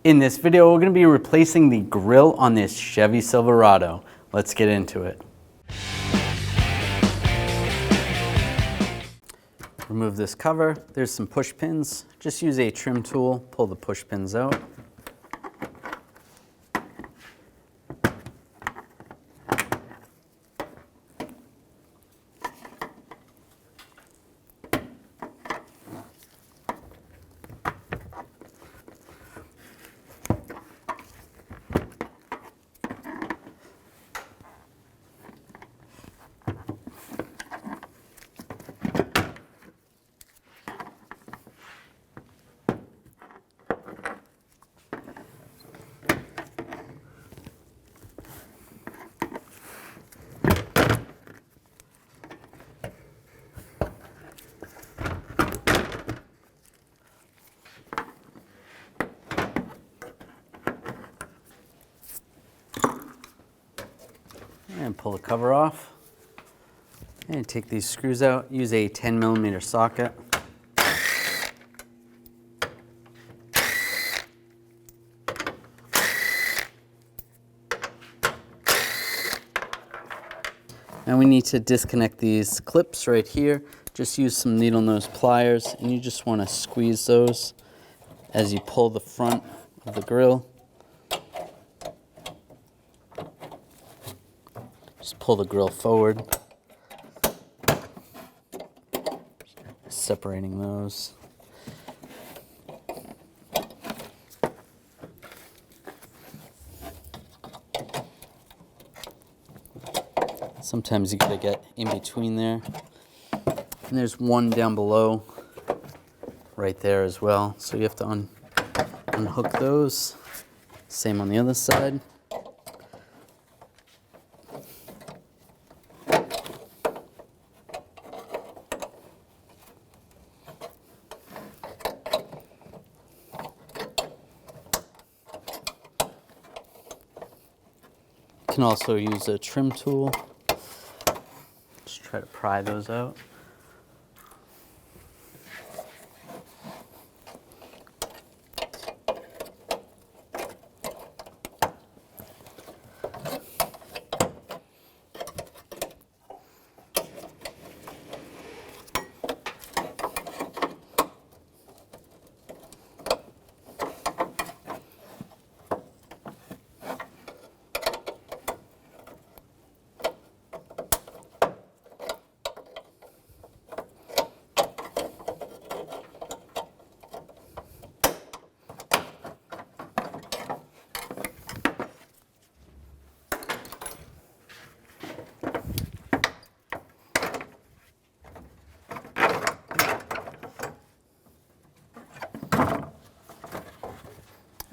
In this video, we're going to be replacing the grill on this Chevy Silverado. Let's get into it. Remove this cover. There's some push pins. Just use a trim tool, pull the push pins out. And pull the cover off. And take these screws out. Use a 10mm socket. Now we need to disconnect these clips right here. Just use some needle nose pliers, and you just want to squeeze those as you pull the front of the grill. Just pull the grill forward, separating those. Sometimes you gotta get in between there. And there's one down below, right there as well. So you have to unhook those. Same on the other side. You can also use a trim tool. Just try to pry those out.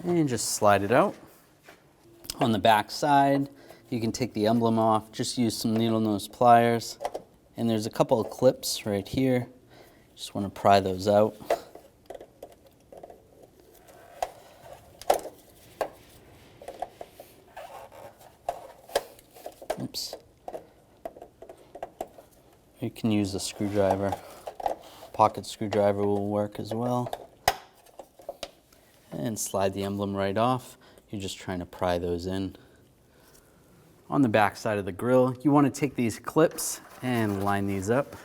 And just slide it out. On the back side, you can take the emblem off. Just use some needle nose pliers. And there's a couple of clips right here. Just want to pry those out. Oops. You can use a screwdriver. Pocket screwdriver will work as well. And slide the emblem right off. You're just trying to pry those in. On the back side of the grill, you want to take these clips and line these up.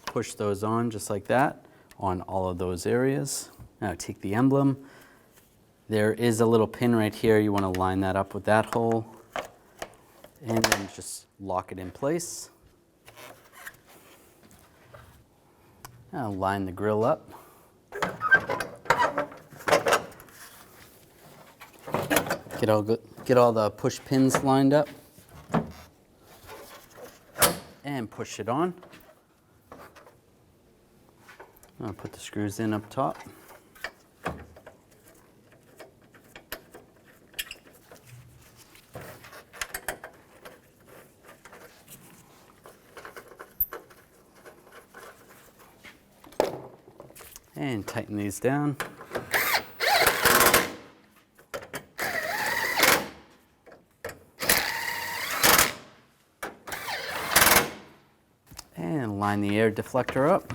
Push those on just like that on all of those areas. Now take the emblem. There is a little pin right here. You want to line that up with that hole. And then just lock it in place. Now line the grill up. Get all the push pins lined up and push it on. I'll put the screws in up top. And tighten these down. And line the air deflector up.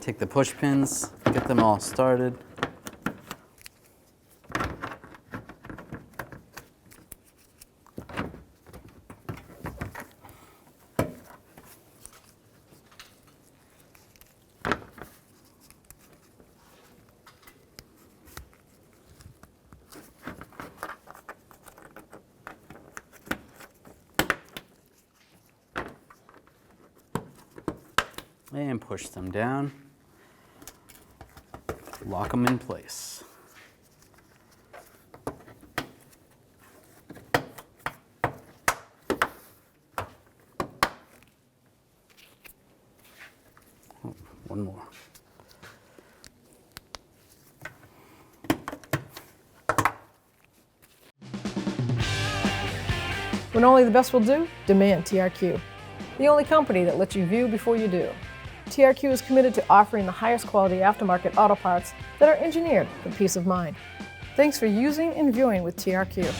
Take the push pins, get them all started. And push them down, lock them in place. Oh, one more. When only the best will do, demand TRQ. The only company that lets you view before you do. TRQ is committed to offering the highest quality aftermarket auto parts that are engineered for peace of mind. Thanks for using and viewing with TRQ.